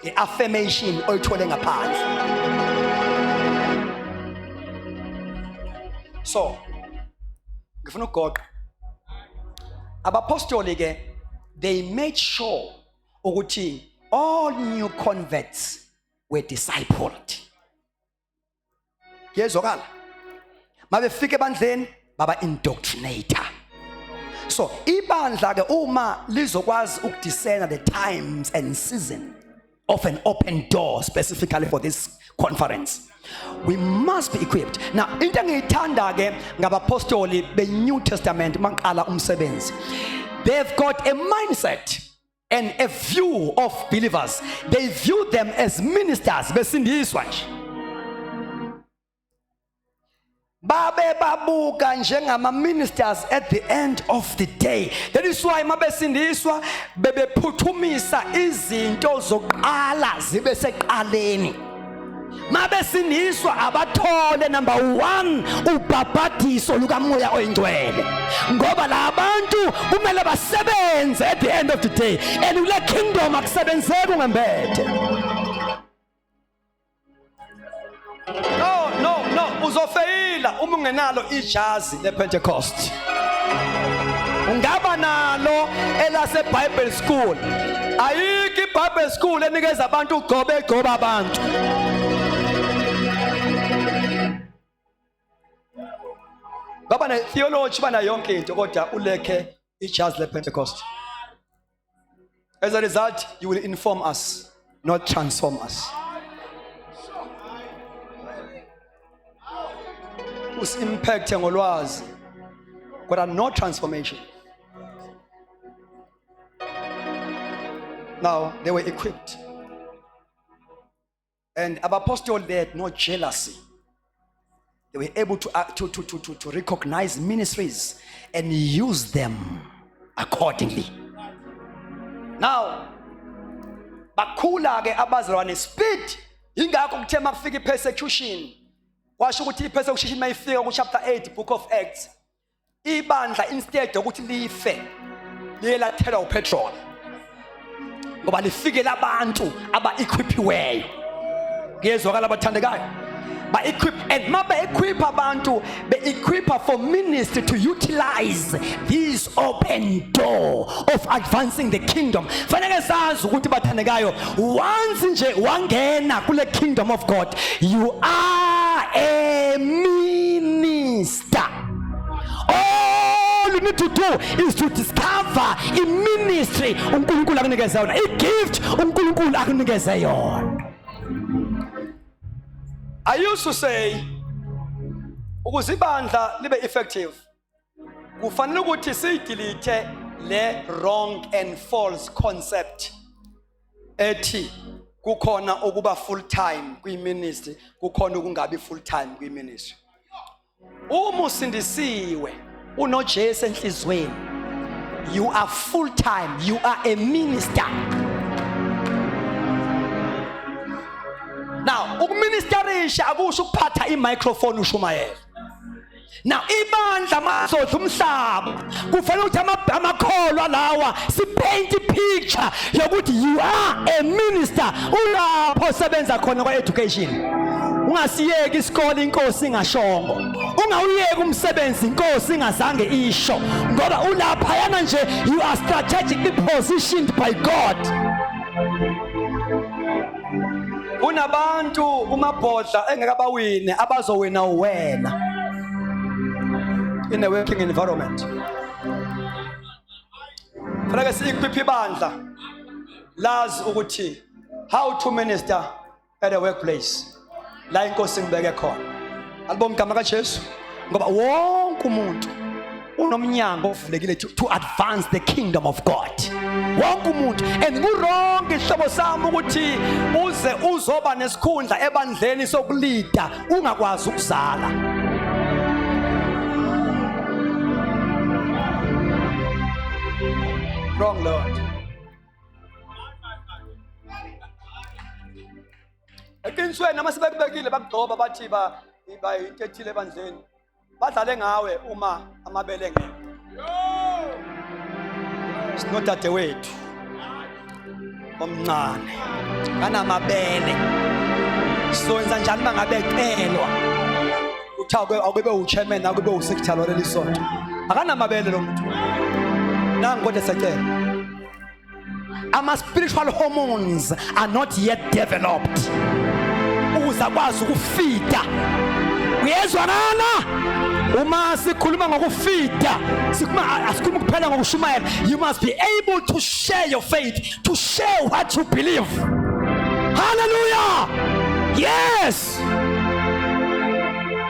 I-affirmation oyithole ngaphandle. So, ngifuna ukugoqa. Abapostoli ke they made sure ukuthi all new converts were discipled. Yezwakala. Mabefike ebandleni baba indoctrinator. So, ibandla ke uma lizokwazi ukudiscern the times and season of an open door specifically for this conference, we must be equipped. Now, into engiyithanda ke ngabapostoli be New Testament maqala umsebenzi. They've got a mindset and a view of believers. They view them as ministers besindiswa nje. Babe babuka njengama ministers at the end of the day. That is why mabesindiswa bebephuthumisa izinto zoqala zibe seqaleni. Mabesindiswa abathole number 1 ubhabhadiso lukamoya oyingcwele. Ngoba la bantu kumele basebenze at the end of the day. And kule kingdom akusebenzeki ngembethe. No, uzofeyila uma ungenalo ijazi lePentecost. Ungaba nalo elase Bible school. Ayikho iBible school enikeza abantu ugobe abantu. Ngoba ne theology bana yonke into kodwa uleke ijazi lePentecost. As a result, you will inform us, not transform us. Impact ngolwazi kodwa no transformation. Now they were equipped, and abapostoli they had no jealousy. They were able to recognize ministries and use them accordingly. Now bakhula ke abazalwane speed ingakho kuthe makufika ipersecution. Washo ukuthi ipersecution mayifika ku chapter 8 book of Acts, ibandla instead ukuthi life liyelathelwa uPetrol ngoba lifike labantu aba-equipiweyo. Ngiyezwakala abathandekayo ba-equip, and mabe-equip abantu be-equipa for ministry to utilize this open door of advancing the kingdom. Fanele sazi ukuthi bathandekayo, once nje wangena kule kingdom of God, you are a minister. All you need to do is to discover a ministry uNkulunkulu akunikeze yona, a gift uNkulunkulu akunikeze yona. I used to say, ukuze ibandla libe effective, kufanele ukuthi sidelete le wrong and false concept ethi kukhona ukuba full time kwi-ministry, kukhona ukungabi full time kwi-ministry. Uma usindisiwe unoJesu enhlizweni, you are full time, you are a minister. Now ukulayisha akusho ukuphatha i-microphone ushumayela. Now ibandla masodla umhlaba kufanele ukuthi amakholwa lawa sipaint picture yokuthi you are a minister ulapho sebenza khona kwa education. Ungasiyeki isikole inkosi ingashongo, ungawuyeki umsebenzi inkosi ingazange isho, ngoba ulapha yana nje you are strategically positioned by God. Unabantu umabhodla engekabawine abazowina uwena in a working environment. Fanele siyikhiphe ibandla lazi ukuthi how to minister at a workplace la inkosi ngibeke khona. Alibonga igama kaJesu, ngoba wonke umuntu unomnyango ovulekile to advance the kingdom of God. Wonke umuntu, and kuronke ihlobo sami ukuthi uze uzoba nesikhundla ebandleni sokulida ungakwazi ukuzala. Wrong Lord. Ekinsweni nama sebekubekile bakugcoba bathi ba into ethile ebandleni badlale ngawe uma amabele ngeke. Sinodade wethu omncane kanamabele, sizowenza njani mangabe ecelwa uthawe akube uchairman akube usecretary waleli sonto akanamabele lo muntu. Nangu kodwa secela ama spiritual hormones are not yet developed uzakwazi ukufida. Uyezwa nana uma sikhuluma ngokufida asikhuluma kuphela ngokushumayela. You must be able to share your faith, to share what you believe. Hallelujah. Yes.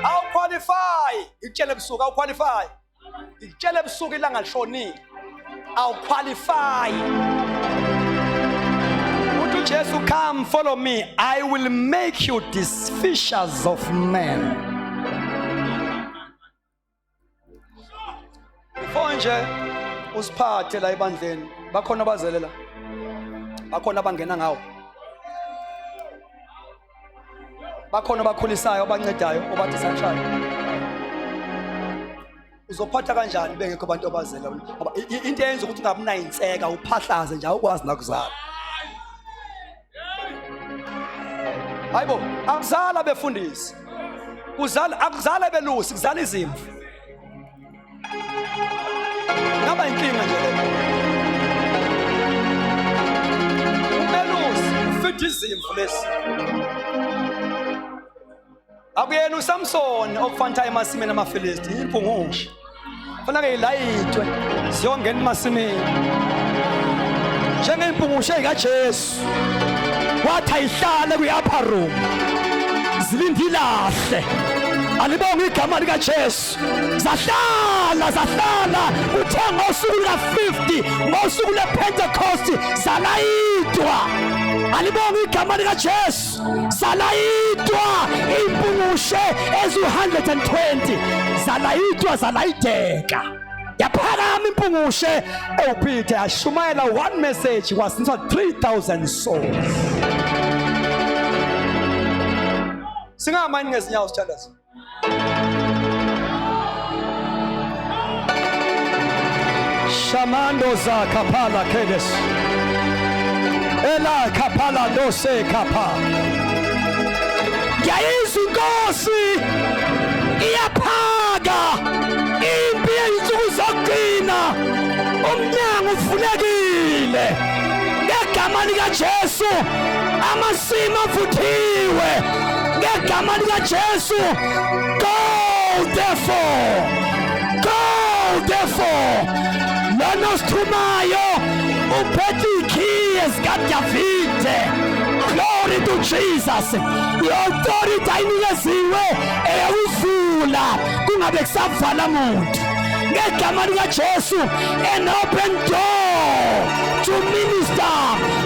I'll qualify. Ikutshele busuku I'll qualify. Ikutshele busuku ilanga lishonile. I'll qualify. Would you Jesus come follow me? I will make you these fishers of men. Before nje usiphathe la ebandleni bakhona abazelela, bakhona abangena ngawo, bakhona abakhulisayo abancedayo obathi sunshine. Uzophatha kanjani bengekho abantu abazela? Ngoba into eyenza ukuthi ungabinayo inseka uphahlaze nje awukwazi nakuzala. Hayibo, akuzala befundisi. Kuzala akuzala belusi, kuzala izimvu. Ngaba inkinga nje le. Umelusi futhi izimvu lesi. Akuyena uSamson okufanta emasimini amaFilisti impungusha. Fanele ilayitwe siyongena emasimini. Njengempungusha ikaJesu. Wathi ayihlale kwi-upper room. Zilindilahle. Alibonga igama likaJesu. Zahlala uthe ngosuku lika-50 ngosuku lePentecost zalayitwa. Alibonga igama likaJesu. Zalayitwa impungushe ezu-120 zalayiteka. Yaphakama impungushe ewuPeter yashumayela one message was into 3,000 souls. Singamani ngezinyawo sithandaza. Shamando za kapala kedes. Ela kapala dose kapa. Yaizu Nkosi iyaphaga. Impi yensuku zokugcina. Umnyango uvulekile. Ngegama likaJesu amasimo avuthiwe. Ngegama likaJesu go therefore lona sithumayo uphethe ikhiye zikaDavide. Glory to Jesus. I-authority ayinikeziwe eyawuvula kungabe kusavala muntu. Ngegama likaJesu an open door to minister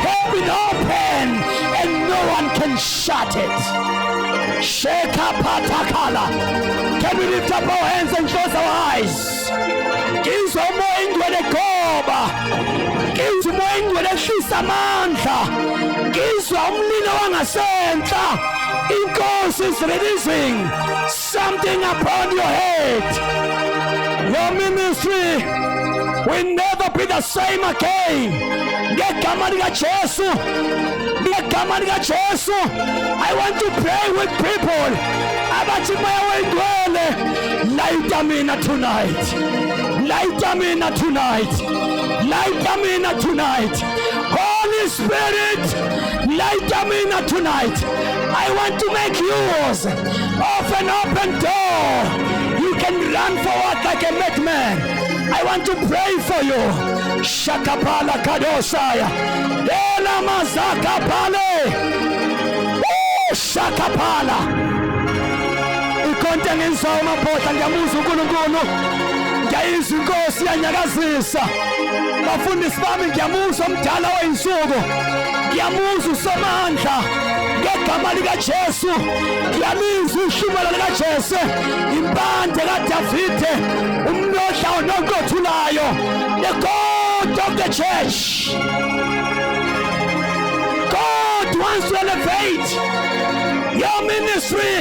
has been open and no one can shut it. Sheka patakala. Can we lift up our hands and close our eyes? Give some more into the God. loba ngizwa umoya engcwele ehlisa amandla ngizwa umlilo wangasentla inkosi is releasing something upon your head. Your ministry will never be the same again. Ngegama lika Jesu, ngegama lika Jesu, I want to pray with people abathi moya wengcwele light mina tonight, light mina tonight, light mina tonight. Holy Spirit, light mina tonight. I want to make use of an open door. You can run forward like a madman. I want to pray for you. Shakapala kadosaya. Ela mazaka pale. Shakapala. Ikonte ngenzawo mabhodla ngiyamuza uNkulunkulu. Ngiyayizwa inkosi yanyakazisa. Bafundisi bami ngiyamuzwa umdala weinsuku. Ngiyamuzwa uSomandla. Ngegama lika Jesu ngiyalizwa ishumela lika Jesu impande kaDavide umlodla ononkothulayo the God of the church. God wants to elevate your ministry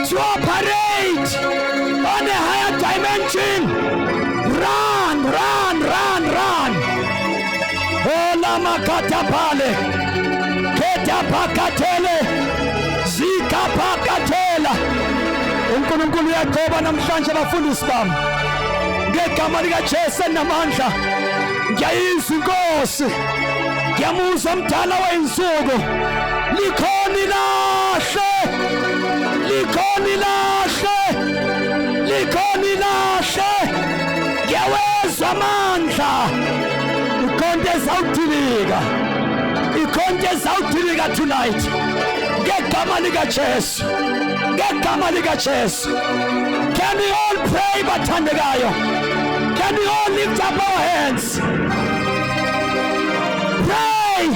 to operate on a higher dimension. Run, run, run, run. Ola makatapale pakatele zika pakatela uNkulunkulu uyaqoba namhlanje abafundisi bami ngegama lika Jesu namandla ngiyayizwa inkosi ngiyamuzwa umdala weinsuku likhoni lahle likhoni lahle likhoni lahle ngiyawezwa amandla ikhonto ezawudilika ikhonto ezawudilika tonight ngegama lika Jesu ngegama lika Jesu. Can we all pray bathandekayo? Can we all lift up our hands? Pray.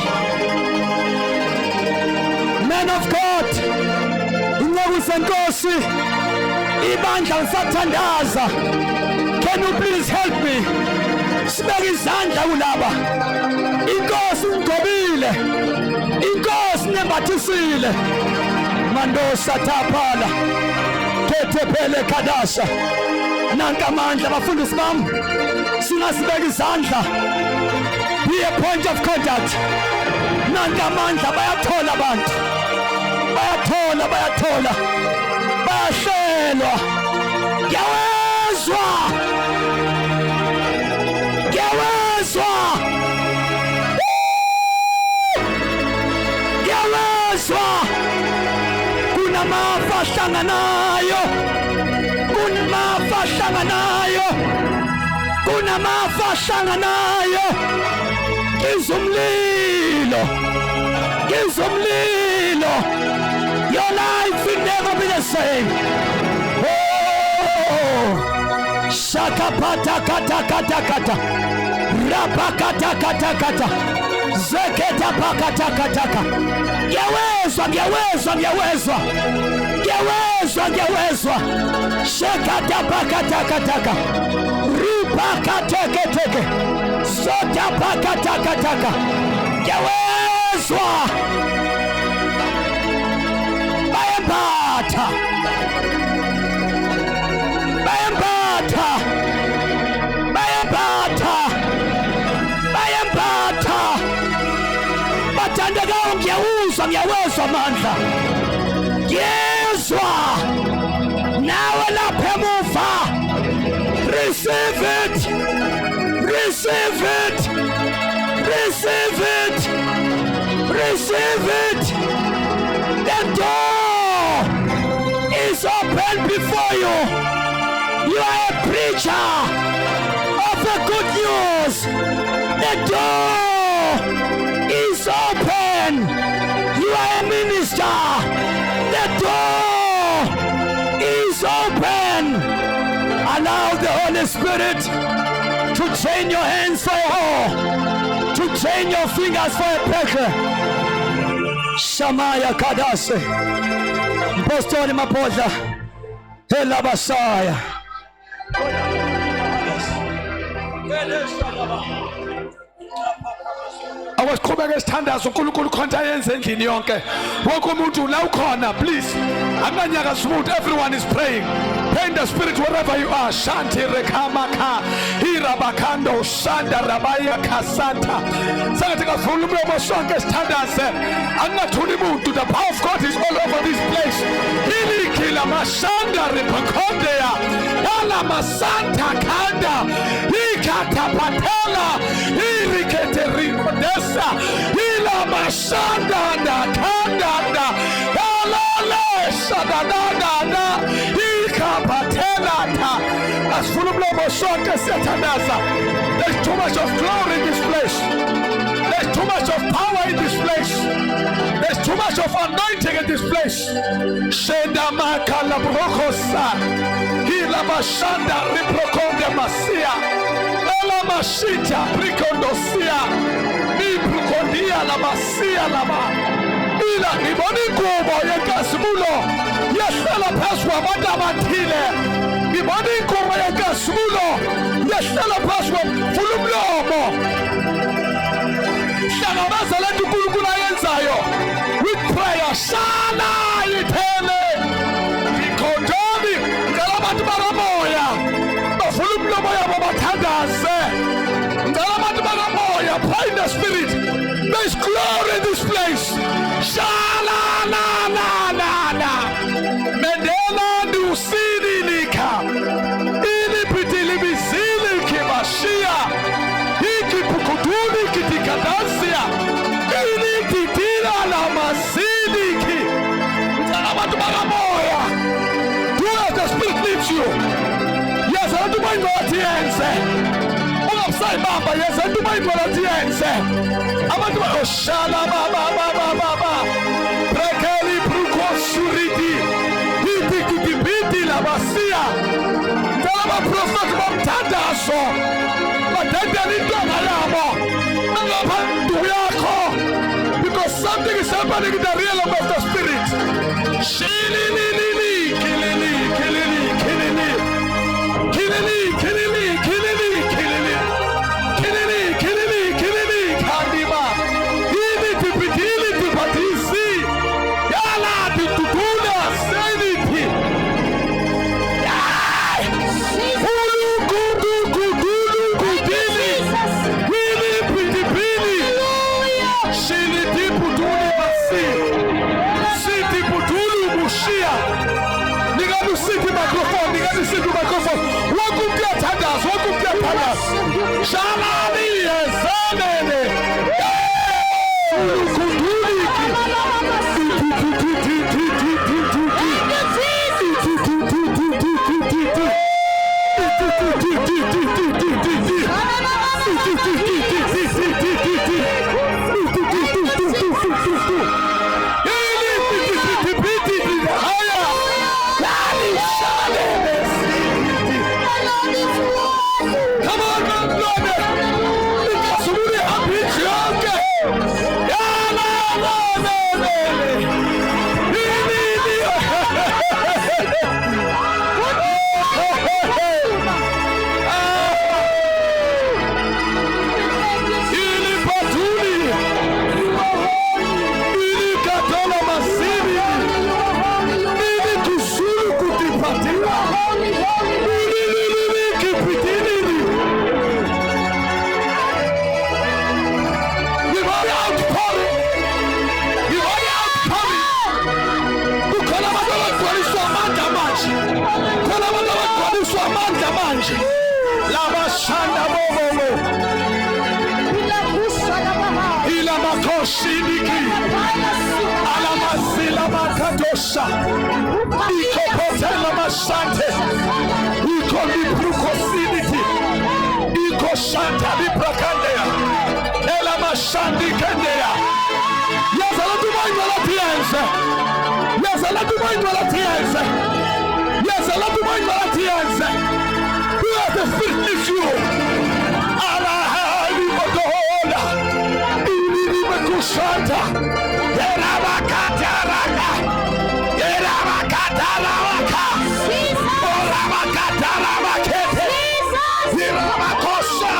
Man of God, inceku senkosi ibandla lisathandaza. Can you please help me? Sibeke izandla kulaba. Inkosi ngobile. Inkosi nembathisile. Mandosa tapala. Ketepele kadasha. Nanka amandla abafundisi bami. Singasibeka izandla. Be a point of contact. Nanka amandla bayathola abantu. Bayathola, bayathola. Bayahlelwa. Ngiyawezwa. Ngiyawezwa. Ngiyawezwa. Kunamafa ahlanganayo. Kunamafa ahlanganayo. Kunamafa ahlanganayo. Ngizumlilo. Ngizumlilo. Your life will never be the same. Oh, shakapata kata kata kata, rapakata kata kata, zeketa pakata kata kata. Ngiyawezwa, ngiyawezwa, ngiyawezwa, ngiyawezwa, ngiyawezwa. Shakata pakata kata kata, ripakata kata kata, sota pakata kata kata. Ngiyawezwa. Bayambata. Bayambata. Bayambata. Bayambata. Bathandekayo ngiyawuzwa, ngiyawezwa amandla. Ngiyezwa. Nawe lapha emuva. Receive it. Receive it. Receive it. Receive it. The door is open before you. You are a preacher of the good news. The door is open. You are a minister. The door is open. Allow the Holy Spirit to train your hands for a hoe, to train your fingers for a pecker. Shamaya Kadase Postori Maposa Ela Basaya
awasiqhubeka esithandazo uNkulunkulu khona ayenze endlini yonke wonke umuntu la ukhona please anganyakaza umuntu everyone is praying pray in the spirit wherever you are shanti rekamaka irabakando shanda rabaya kasanta sengathi kavula umlomo sonke sithandaze angathuli umuntu the power of God is all over this place ilikila mashanda repakondeya ala masanta kanda ikatapatela iriketerino desa ila mashanda na kanda na alale shadadada ikapatela ta asifuna umlomo sonke siyathandaza. There's too much of glory in this place. There's too much of power in this place. There's too much of anointing in this place. Shenda makala brokosa ila mashanda riprokonde masia ela mashita prikondosia ni prokondia la masia la ma ila iboni kubo yekasimulo yesela paswa madamatile iboni kubo yekasimulo yesela paswa fulumlomo shalabaza lentu kulukula yenzayo with prayer shana ithele ikondoni ngalabantu baramoya bafulumlomo yabo bathandaze ngalabantu baramoya pray in the spirit. There's glory in this place. Shala la la la la Medela du sidilika ili pitili bizili kibashia iki pukuduni kitikadasia ili titila la masiliki Salabatu baramoya. Do as the spirit leads you. Yes, I do my God upside baba. Yes, I do my God Oshala baba baba baba Prekeli pruko suriti Hiti kutibiti la basia Talaba prophet mamtandaso Matende nidona yamo Nangapa nduyako Because something is happening in the realm of the spirit. Shilili kilili kilili kilili Kilili kilili kilili kilili Kilili kilili kilili Kandima Alamasila makadosha Iko potela masante Iko libruko siniti Iko shanta librakandea Ela mashandi kendea Yes, I love my tiense Yes, I love my tiense Yes, I love my tiense Who has the spirit is you Ala hali modola Ili mekushanta Yerabakataraka Yerabakataraka Orabakatarabakete Yerabakosha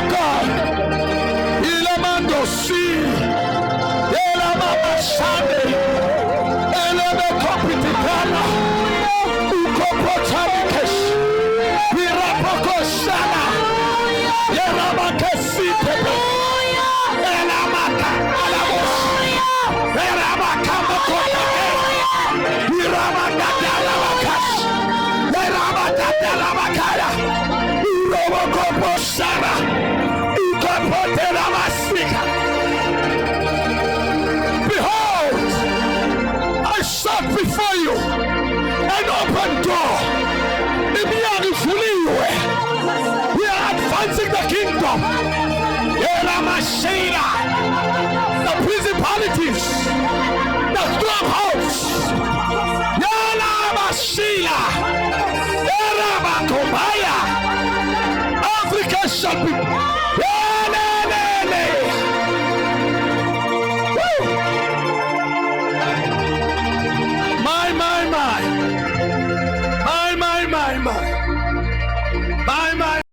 Oh God. Ilamando si. Elamama shande. Eleme kompitikana. Ukopotamikesh. Virapokoshana. Yeramakesitepe. Elamaka alamos. Eramakamakote. Viramakadalabakash. Eramakadalabakaya. Urobokoposana. Ukopotelamashika. Behold, I set before you an open door. We are advancing the kingdom. The principalities, the strongholds. Africa shall be. My.